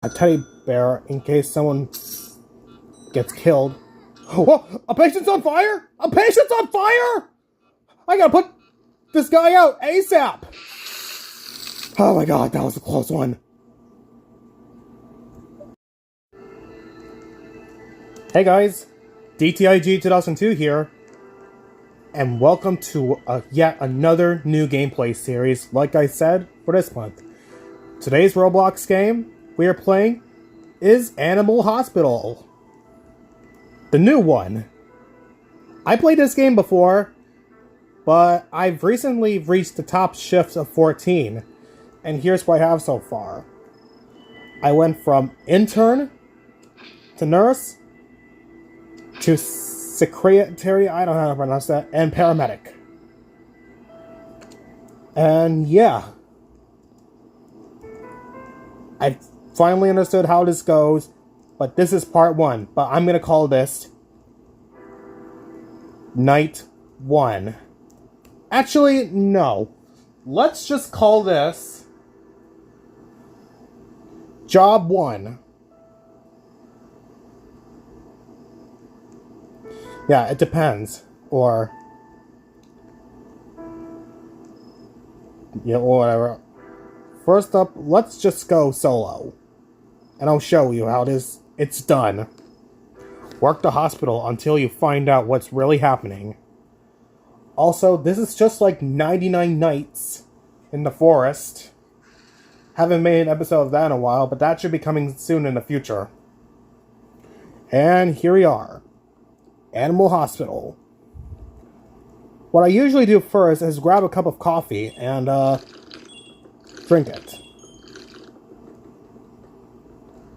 a teddy bear in case someone gets killed. Whoa! A patient's on fire! A patient's on fire! I gotta put this guy out ASAP! Oh my god, that was a close one. Hey guys, DTIG 2002 here, and welcome to yet another new gameplay series, like I said, for this month. Today's Roblox game we are playing is Animal Hospital. The new one. I played this game before, but I've recently reached the top shift of 14, and here's what I have so far. I went from intern to nurse to secretary, I don't know how to pronounce that, and paramedic. And yeah, I finally understood how this goes, but this is part 1, but I'm gonna call this Night 1. Actually, no. Let's just call this Job 1. Yeah, it depends. Or, yeah, or whatever. First up, let's just go solo. And I'll show you how it's done. Work the hospital until you find out what's really happening. Also, this is just like 99 Nights in the Forest. Haven't made an episode of that in a while, but that should be coming soon in the future. And here we are. Animal Hospital. What I usually do first is grab a cup of coffee and drink it.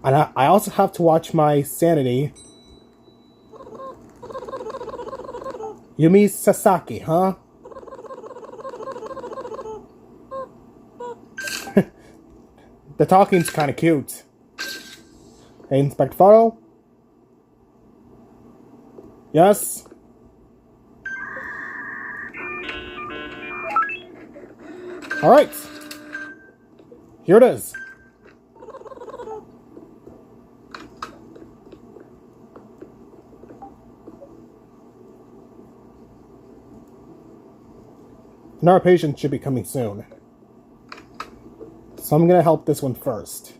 And I also have to watch my sanity. Yumi Sasaki, huh? The talking's kind of cute. Hey, Inspect Photo? Yes? Alright. Here it is. Another patient should be coming soon. So I'm gonna help this one first.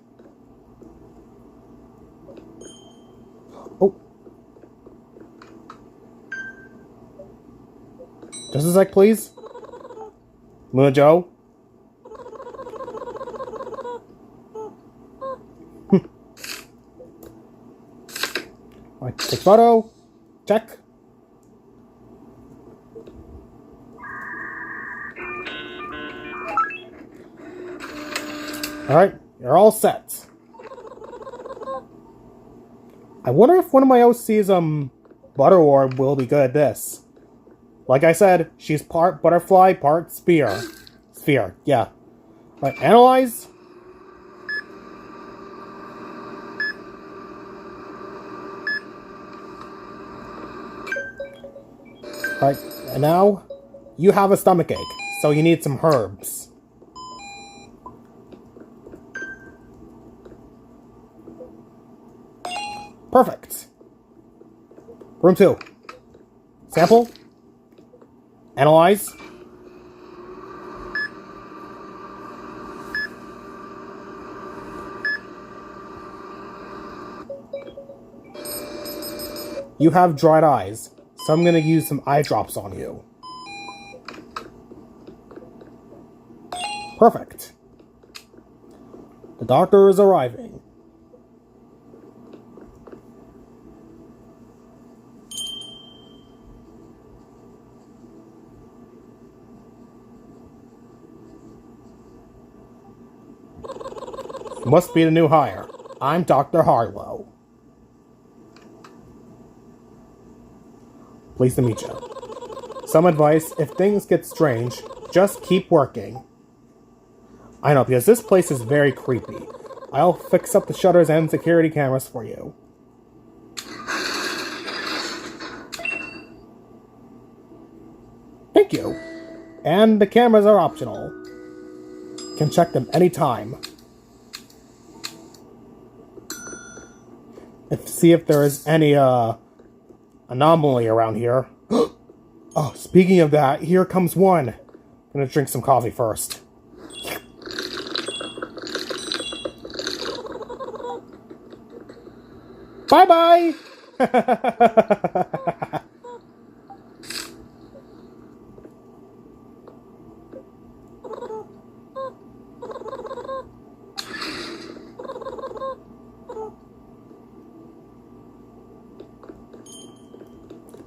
Oh. Just a sec, please. Luna Joe. Alright, take photo. Check. Alright, you're all set. I wonder if one of my OC's, Butter Orb will be good at this. Like I said, she's part butterfly, part spear. Sphere, yeah. Alright, analyze. Alright, and now, you have a stomachache, so you need some herbs. Perfect. Room 2. Sample. Analyze. You have dried eyes, so I'm going to use some eye drops on you. Perfect. The doctor is arriving. Must be the new hire. I'm Dr. Harlow. Pleased to meet you. Some advice, if things get strange, just keep working. I know, because this place is very creepy. I'll fix up the shutters and security cameras for you. Thank you. And the cameras are optional. Can check them anytime. See if there is any anomaly around here. Oh, speaking of that, here comes one. I'm gonna drink some coffee first. Bye-bye!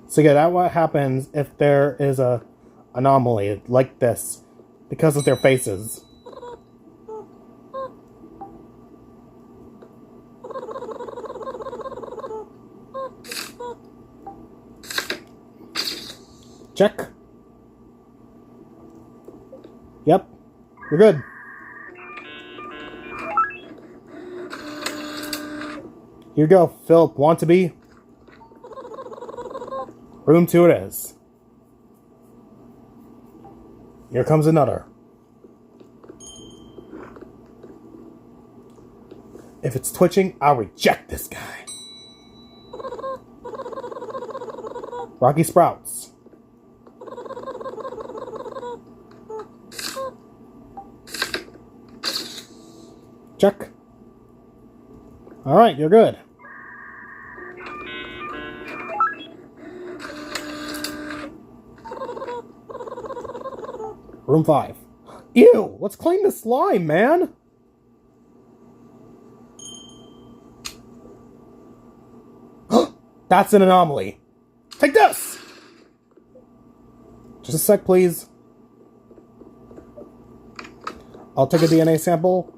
So yeah, that's what happens if there is a anomaly like this because of their faces. Check. Yep, you're good. Here you go, Philip. Want to be? Room 2 it is. Here comes another. If it's twitching, I'll reject this guy. Rocky Sprouts. Check. Alright, you're good. Room 5. Ew! Let's clean the slime, man! That's an anomaly. Take this! Just a sec, please. I'll take a DNA sample.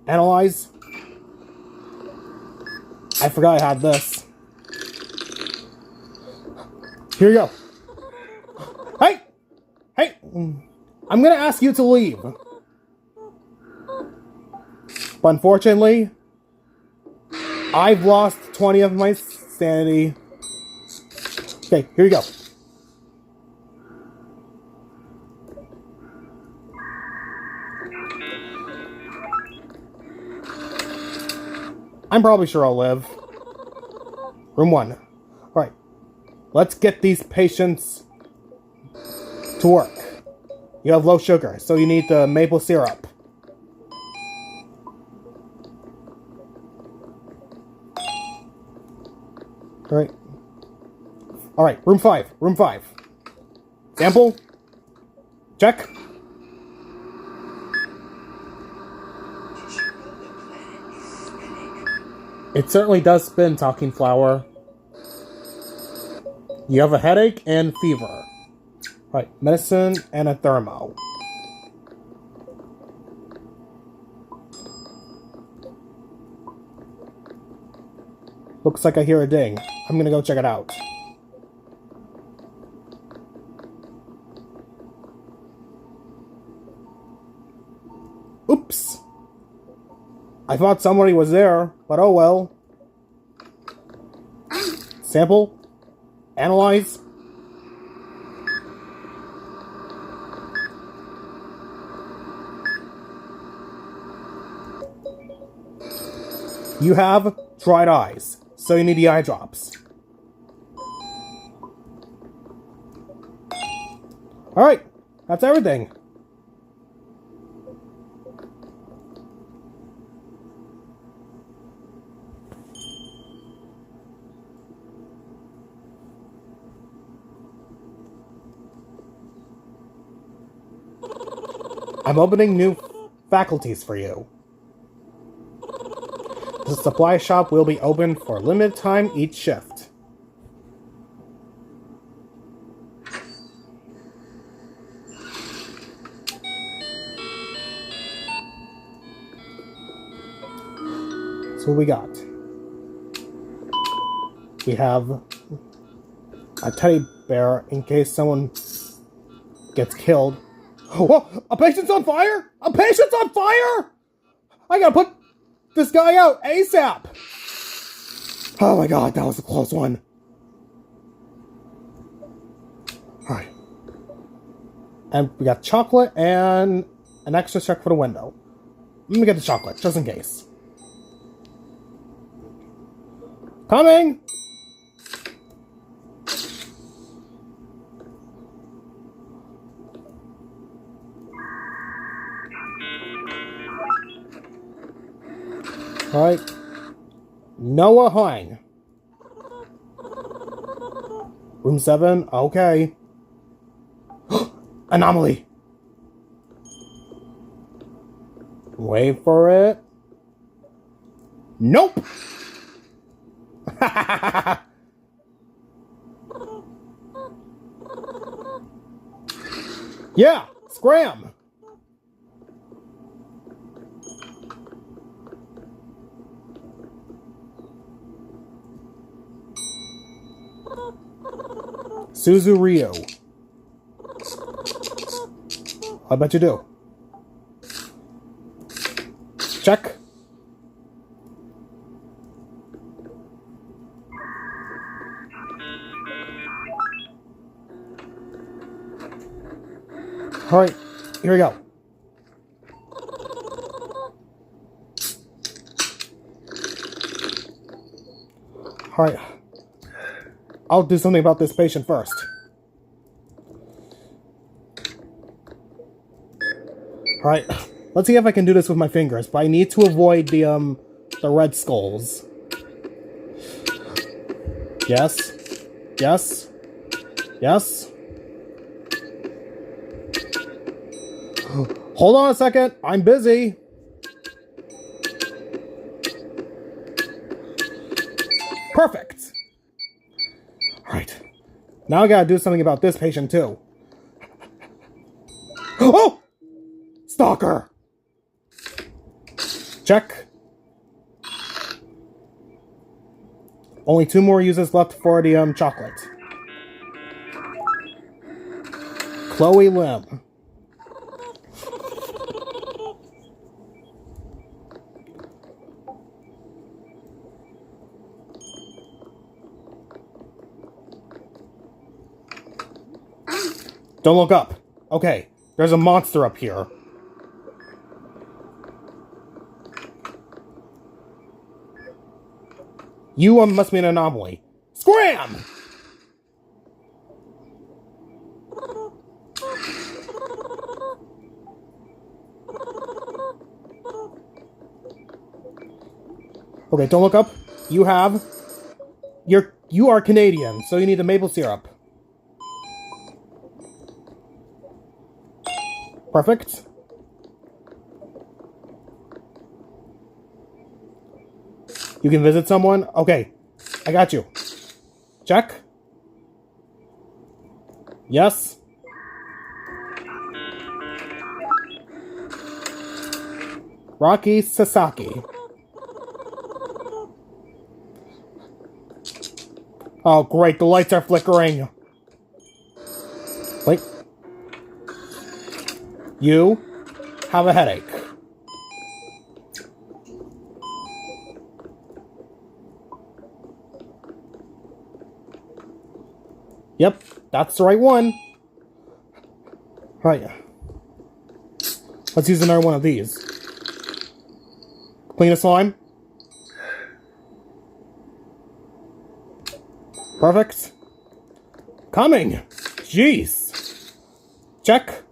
Analyze. I forgot I had this. Here you go. Hey! Hey! I'm gonna ask you to leave. But unfortunately, I've lost 20 of my sanity. Okay, here you go. I'm probably sure I'll live. Room 1. Alright. Let's get these patients to work. You have low sugar, so you need the maple syrup. Alright. Alright, room 5. Room 5. Sample. Check. It certainly does spin, Talking Flower. You have a headache and fever. Right, medicine and a thermo. Looks like I hear a ding. I'm gonna go check it out. Oops! I thought somebody was there, but oh well. Sample. Analyze. You have dried eyes, so you need the eye drops. Alright, that's everything. I'm opening new faculties for you. The supply shop will be open for a limited time each shift. So what we got? We have a teddy bear in case someone gets killed. Whoa! A patient's on fire? A patient's on fire? I gotta put this guy out ASAP! Oh my god, that was a close one. Alright. And we got chocolate and an extra check for the window. Let me get the chocolate, just in case. Coming! Alright. Noah Hine. Room 7? Okay. Anomaly! Wait for it. Nope! Yeah! Scram! Suzu Rio. I bet you do. Check. Alright, here we go. Alright. I'll do something about this patient first. Alright. Let's see if I can do this with my fingers, but I need to avoid the red skulls. Yes. Yes. Yes. Hold on a second. I'm busy. Perfect. Alright. Now I gotta do something about this patient, too. Oh! Stalker! Check. Only 2 more uses left for the chocolate. Chloe Lim. Don't look up. Okay, there's a monster up here. You must be an anomaly. Scram! Okay, don't look up. You are Canadian, so you need the maple syrup. Perfect. You can visit someone? Okay. I got you. Check. Yes. Rocky Sasaki. Oh, great. The lights are flickering. Wait. You have a headache. Yep, that's the right one. Right. Let's use another one of these. Clean a slime. Perfect. Coming! Jeez. Check.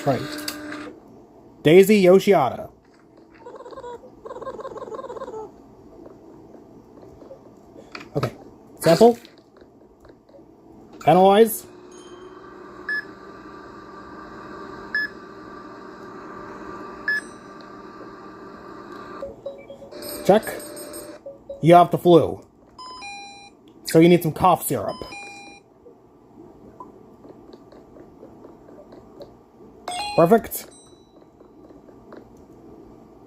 Right. Daisy Yoshihata. Okay. Sample. Analyze. Check. You have the flu. So you need some cough syrup. Perfect.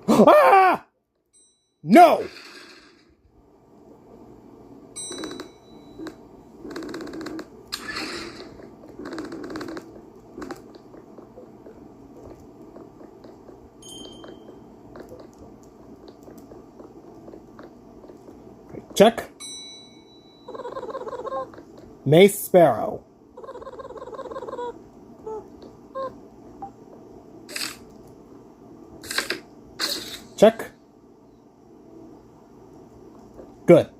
Ah! No! Check. Mace Sparrow. Check. Good.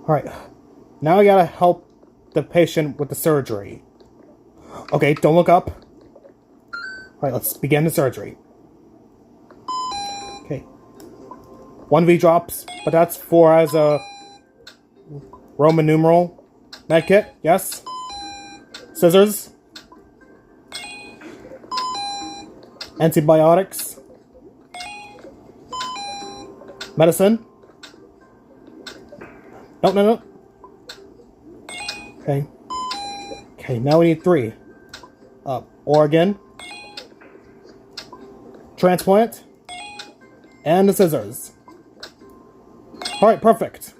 Alright. Now I gotta help the patient with the surgery. Okay, don't look up. Alright, let's begin the surgery. Okay. 1V drops, but that's for as a Roman numeral. Medkit, yes. Scissors. Antibiotics. Medicine. No. Okay. Okay, now we need 3. Organ. Transplant. And the scissors. Alright, perfect.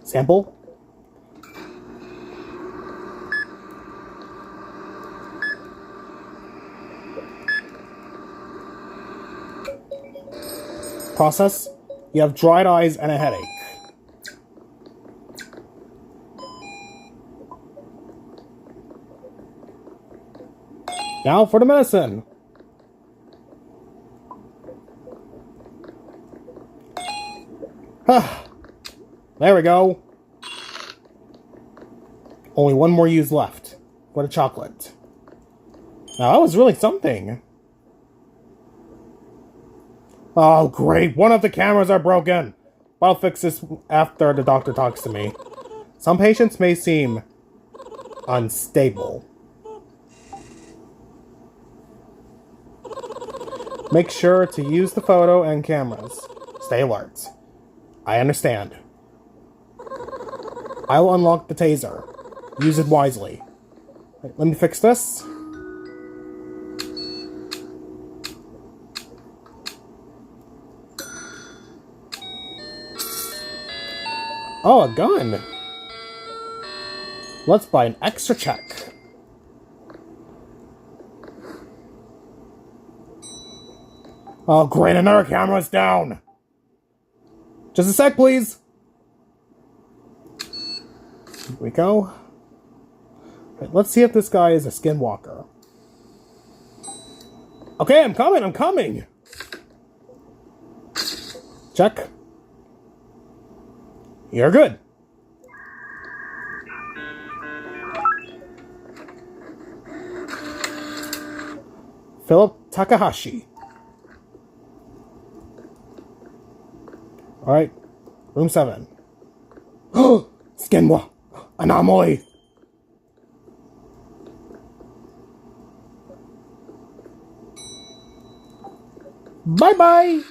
Sample. Process. You have dried eyes and a headache. Now for the medicine. There we go. Only one more use left for the chocolate. Now that was really something. Oh great, one of the cameras are broken. But I'll fix this after the doctor talks to me. Some patients may seem unstable. Make sure to use the photo and cameras. Stay alert. I understand. I will unlock the taser. Use it wisely. Right, let me fix this. Oh, a gun. Let's buy an extra check. Oh, great, another camera's down. Just a sec, please. Here we go. Right, let's see if this guy is a skinwalker. Okay, I'm coming. Check. You're good. Philip Takahashi. Alright. Room 7. Skinwa! Anomaly! Bye-bye!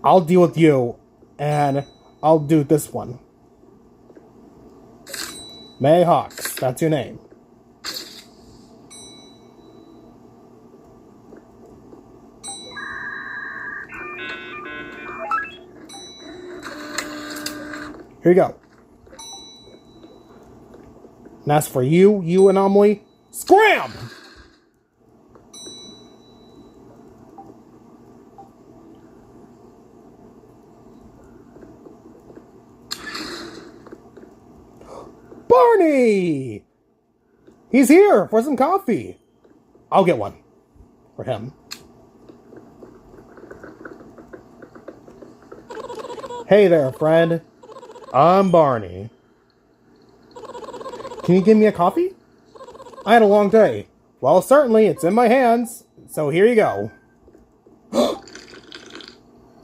I'll deal with you, and I'll do this one. May Hawks, that's your name. Here you go. And as for you anomaly, scram! Barney! He's here for some coffee. I'll get one for him. Hey there, friend. I'm Barney. Can you give me a coffee? I had a long day. Well, certainly, it's in my hands. So here you go.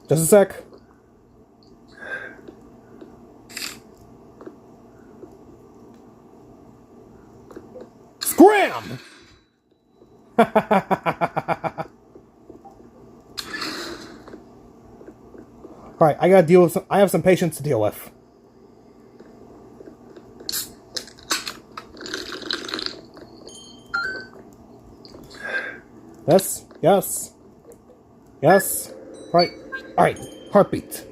Just a sec. Scram! Alright, I gotta deal with some. I have some patients to deal with. Yes, yes. Yes. Right. Alright. Heartbeat.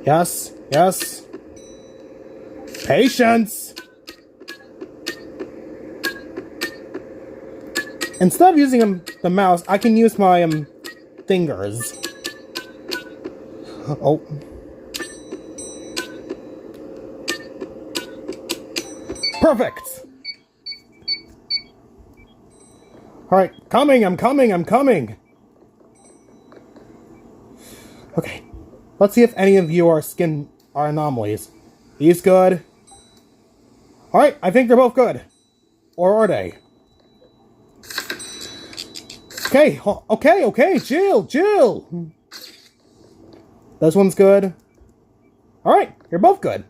Yes, yes. Patience! Instead of using the mouse, I can use my fingers. Oh. Perfect! Alright, I'm coming! Okay, let's see if any of you are anomalies. He's good. Alright, I think they're both good. Or are they? Okay, chill! This one's good. Alright, you're both good.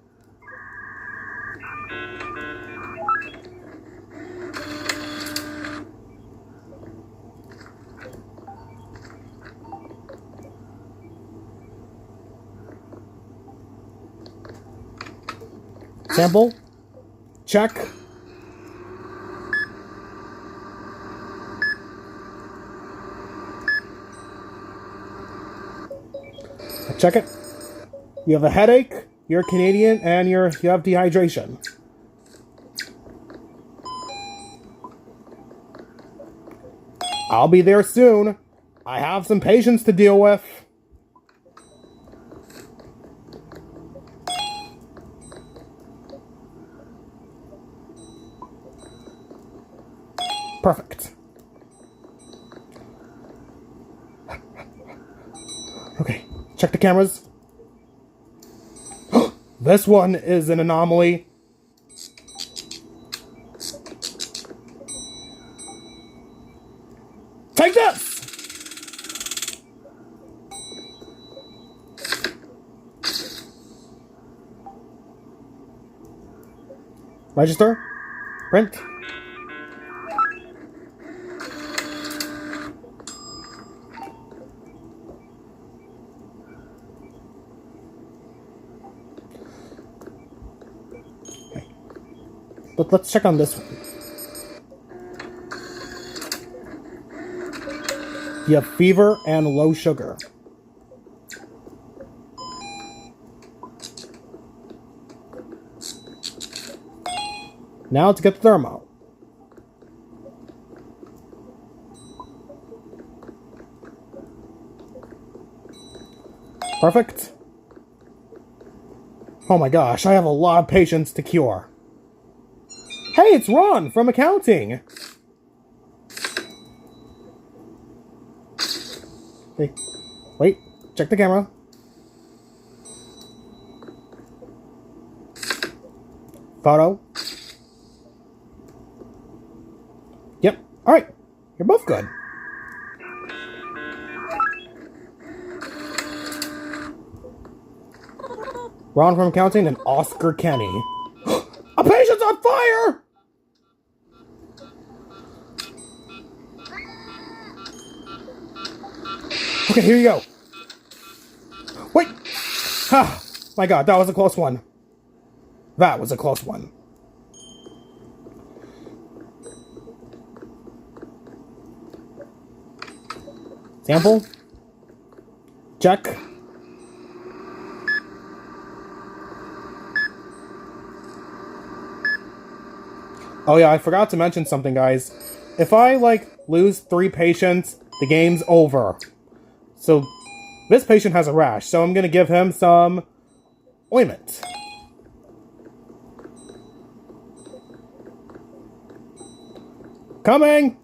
Sample. Check. Check it. You have a headache, you're Canadian, and you have dehydration. I'll be there soon. I have some patients to deal with. Perfect. Okay, check the cameras. This one is an anomaly. Take this! Register. Print. But let's check on this one. You have fever and low sugar. Now to get the thermo. Perfect. Oh my gosh, I have a lot of patients to cure. Hey, it's Ron from accounting. Hey, wait, check the camera. Photo. Yep, alright, you're both good. Ron from accounting and Oscar Kenny. A patient's on fire! Okay, here you go. Wait! Ah, my god, that was a close one. That was a close one. Sample. Check. Oh yeah, I forgot to mention something, guys. If I, lose 3 patients, the game's over. So, this patient has a rash, so I'm gonna give him some ointment. Coming!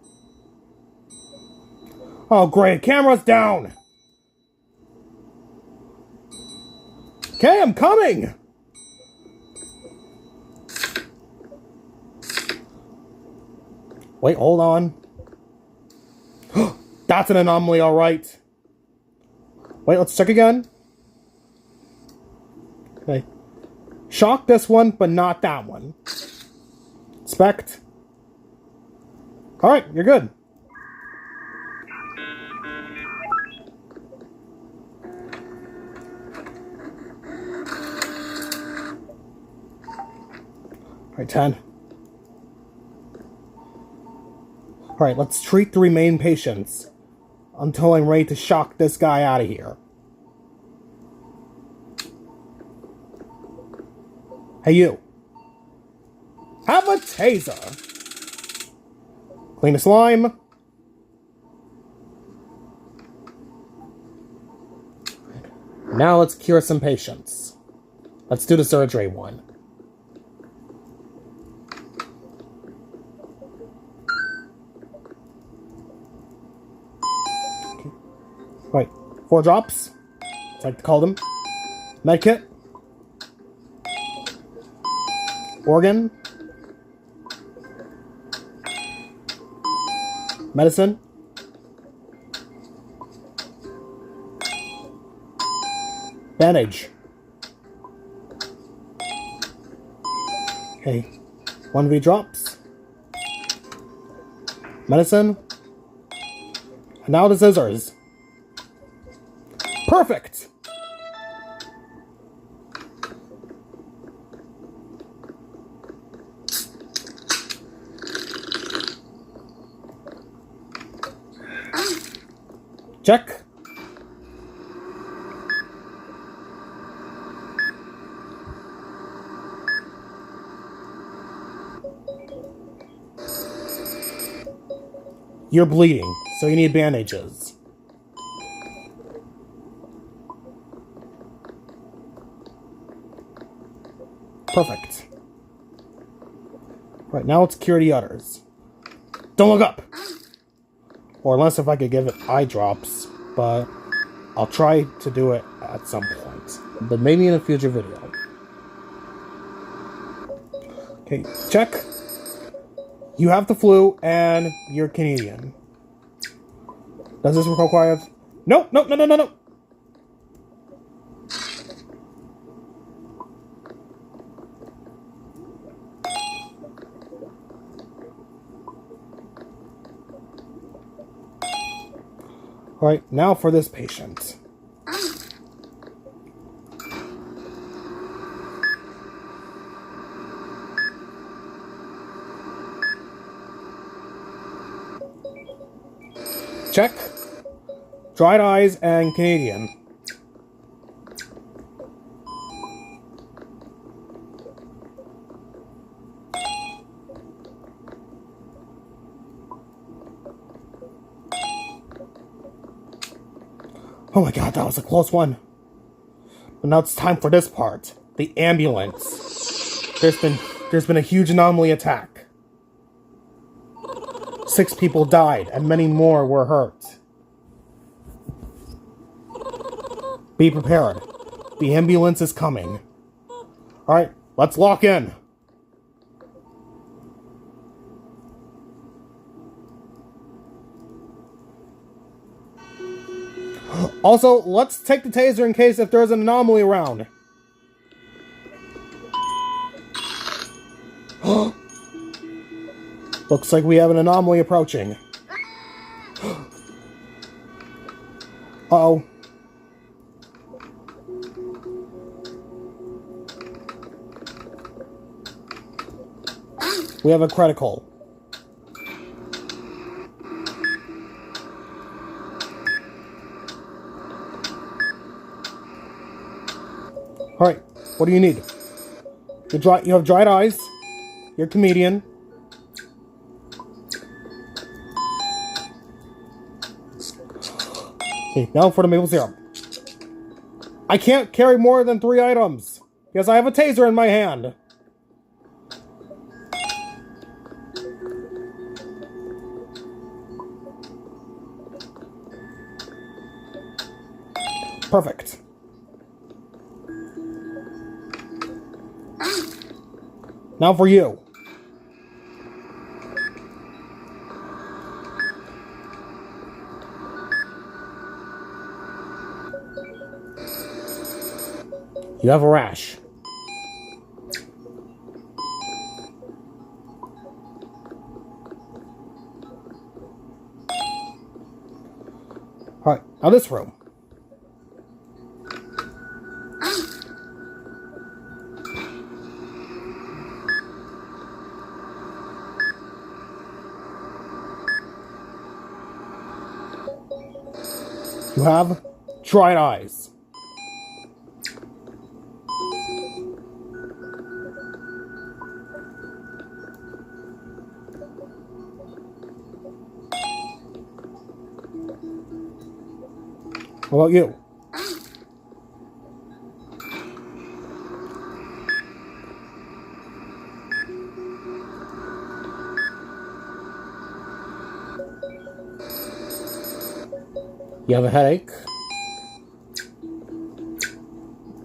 Oh great, camera's down! Okay, I'm coming! Wait, hold on. That's an anomaly, alright. Wait, let's check again. Okay. Shock this one, but not that one. Inspect. Alright, you're good. Alright, 10. Alright, let's treat the remaining patients until I'm ready to shock this guy out of here. Hey, you. Have a taser. Clean the slime. Now let's cure some patients. Let's do the surgery one. Okay. Right, 4 drops. As I like to call them. Medkit. Organ. Medicine. Bandage. Okay. 1V drops. Medicine. And now the scissors. Perfect! Check. You're bleeding, so you need bandages. Perfect. Right, now let's cure the others. Don't look up! Or unless if I could give it eye drops, but I'll try to do it at some point. But maybe in a future video. Okay, check. You have the flu and you're Canadian. Does this require... No, no, no, no, no, no! Alright, now for this patient. Check. Dried eyes and Canadian. Oh my god, that was a close one. But now it's time for this part. The ambulance. There's been a huge anomaly attack. 6 people died, and many more were hurt. Be prepared. The ambulance is coming. Alright, let's lock in. Also, let's take the taser in case if there's an anomaly around. Looks like we have an anomaly approaching. Uh-oh. We have a critical. Alright, what do you need? You have dried eyes. You're a comedian. Okay, now for the maple syrup. I can't carry more than 3 items because I have a taser in my hand. Perfect. Now for you. You have a rash. Alright, now this room. You have dried eyes. What about you? You have a headache,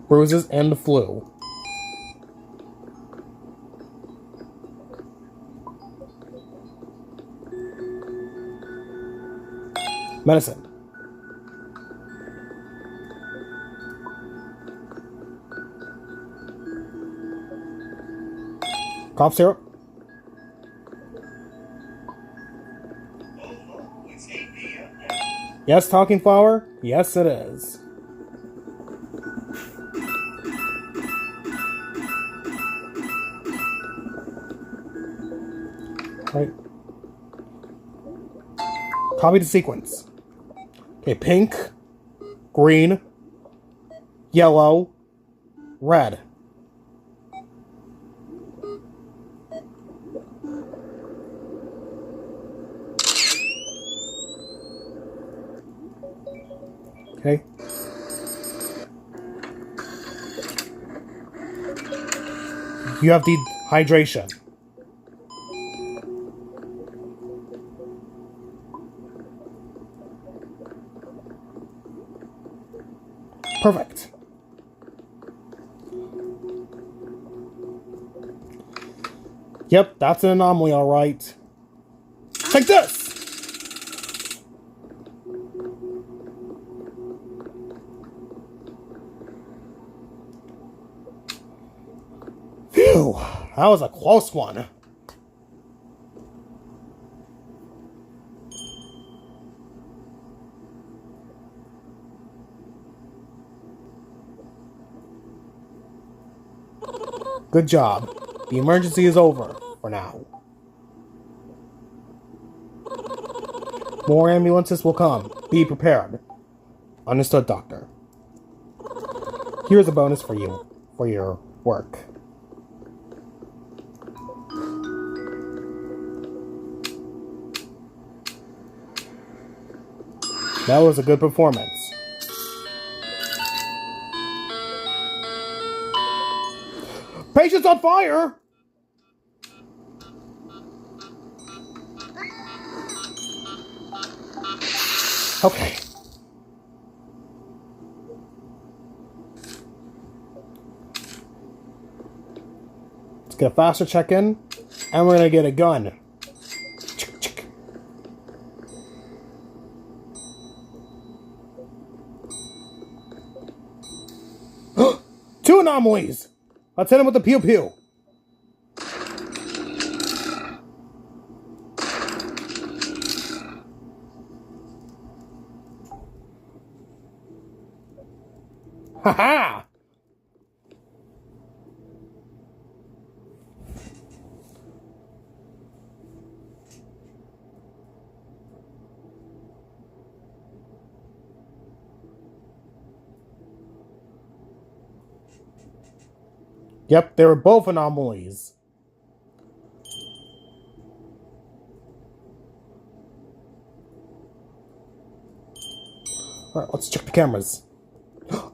bruises, and the flu. Medicine. Cough syrup. Yes, talking flower? Yes, it is. Right. Copy the sequence. Okay, pink, green, yellow, red. Okay. You have dehydration. Perfect. Yep, that's an anomaly, all right. Take this! Phew, that was a close one. Good job. The emergency is over for now. More ambulances will come. Be prepared. Understood, Doctor. Here's a bonus for you for your work. That was a good performance. Patient's on fire! Okay. Let's get a faster check-in, and we're gonna get a gun. Two anomalies! Let's hit him with the pew-pew. Ha-ha! Yep, they were both anomalies. Alright, let's check the cameras.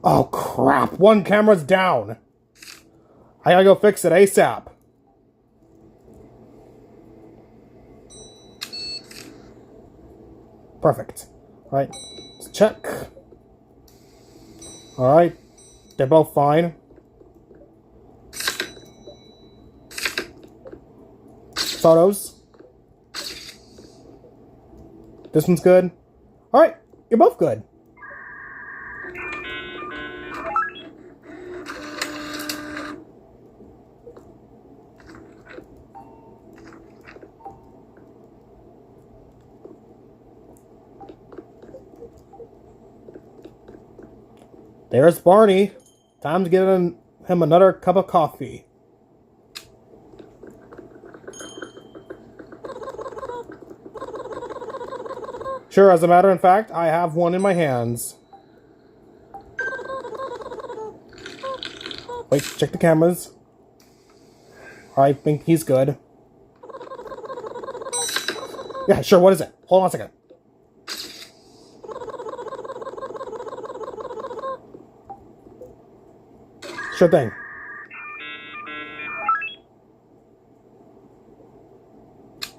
Oh crap, one camera's down. I gotta go fix it ASAP. Perfect. Alright, let's check. Alright, they're both fine. Photos. This one's good. Alright, you're both good. There's Barney. Time to get him another cup of coffee. Sure, as a matter of fact, I have one in my hands. Wait, check the cameras. I think he's good. Yeah, sure, what is it? Hold on a second. Sure thing.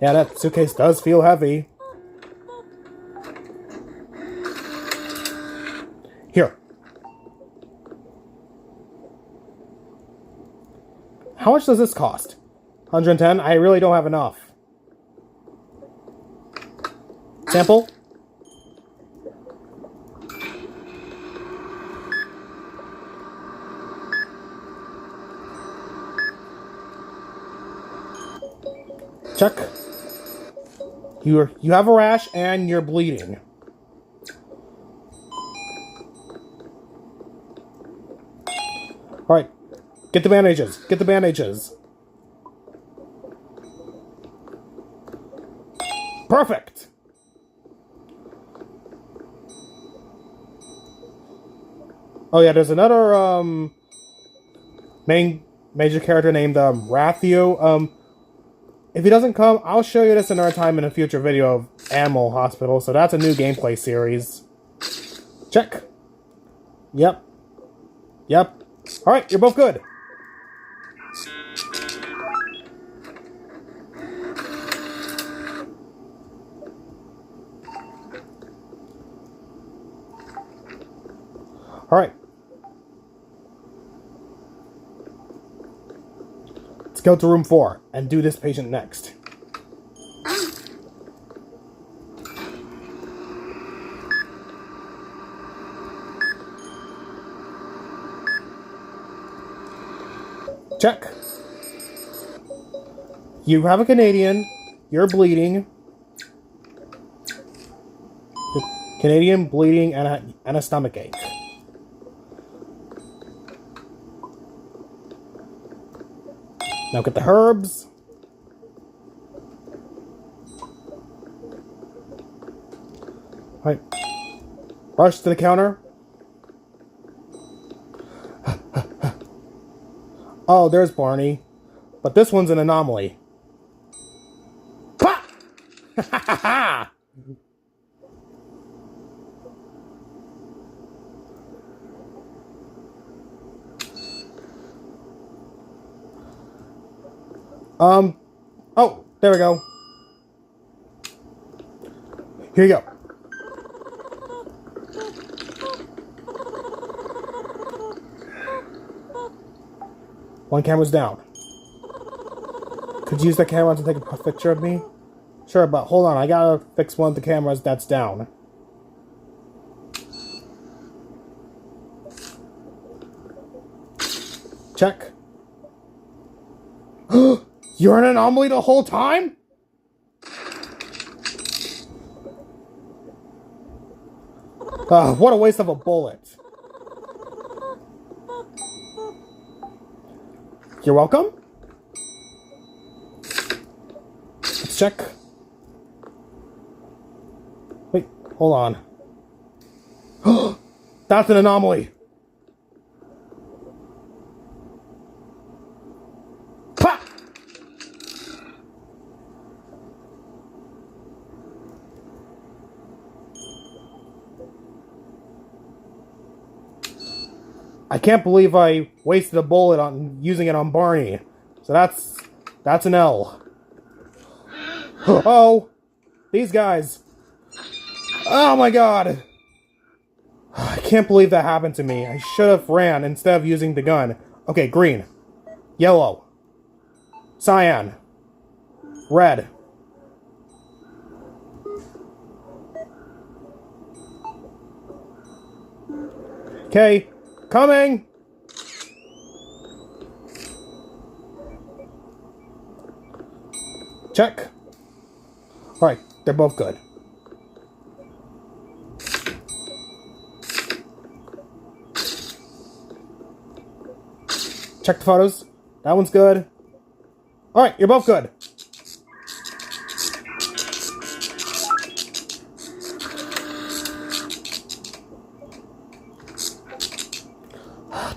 Yeah, that suitcase does feel heavy. Here. How much does this cost? 110? I really don't have enough. Sample? Check. You have a rash and you're bleeding. Alright. Get the bandages. Get the bandages. Perfect! Oh yeah, there's another major character named Rathio. If he doesn't come, I'll show you this another time in a future video of Animal Hospital. So that's a new gameplay series. Check. Yep. Yep. Alright, you're both good. Alright. Let's go to room 4 and do this patient next. Check. You have a Canadian. You're bleeding. Canadian, bleeding, and a stomach ache. Now get the herbs. Alright. Rush to the counter. Oh, there's Barney. But this one's an anomaly. Pah! Ha ha ha! Oh, there we go. Here you go. One camera's down. Could you use the camera to take a picture of me? Sure, but hold on, I gotta fix one of the cameras that's down. Check. You're an anomaly the whole time? What a waste of a bullet. You're welcome. Let's check. Wait, hold on. That's an anomaly. Pa! I can't believe I wasted a bullet on using it on Barney. So that's an L. Oh, these guys. Oh my god. I can't believe that happened to me. I should have ran instead of using the gun. Okay, green. Yellow. Cyan. Red. Okay. Coming! Check. Alright, they're both good. Check the photos. That one's good. Alright, you're both good.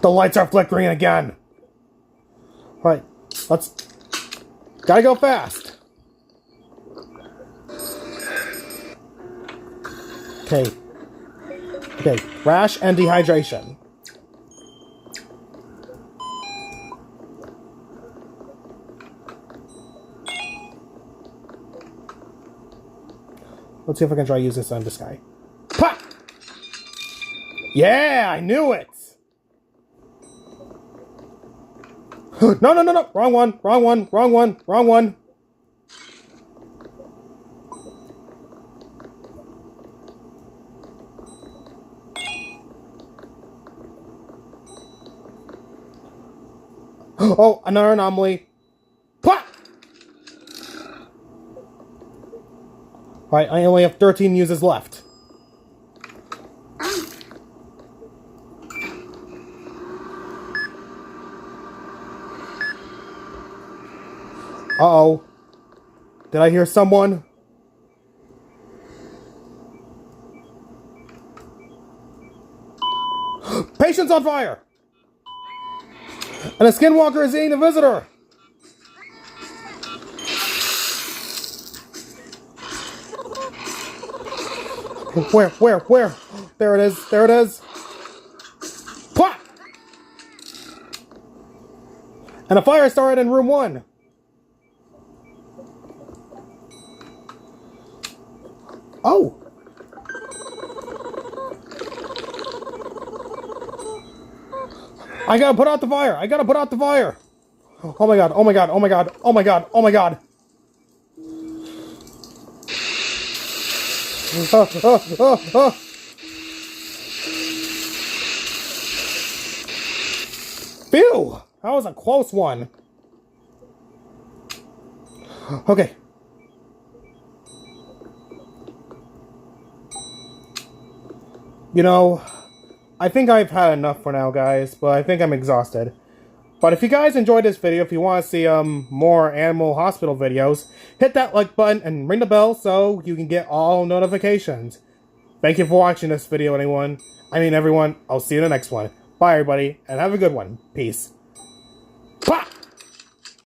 The lights are flickering again. Alright, let's... Gotta go fast. Okay. Okay, rash and dehydration. Let's see if I can try to use this on this guy. Pop! Yeah, I knew it! No, no, no, no! Wrong one, wrong one, wrong one, wrong one! Oh, another anomaly. Pop! Alright, I only have 13 uses left. Uh-oh. Did I hear someone? Patient's on fire! And a skinwalker is eating a visitor! Where? There it is, there it is! Plop! And a fire started in room 1. Oh! I gotta put out the fire! I gotta put out the fire! Oh my god, oh my god, oh my god, oh my god, oh my god! Phew! That was a close one. Okay. You know, I think I've had enough for now, guys, but I think I'm exhausted. But if you guys enjoyed this video, if you want to see more Animal Hospital videos, hit that like button and ring the bell so you can get all notifications. Thank you for watching this video, everyone. I'll see you in the next one. Bye, everybody, and have a good one. Peace.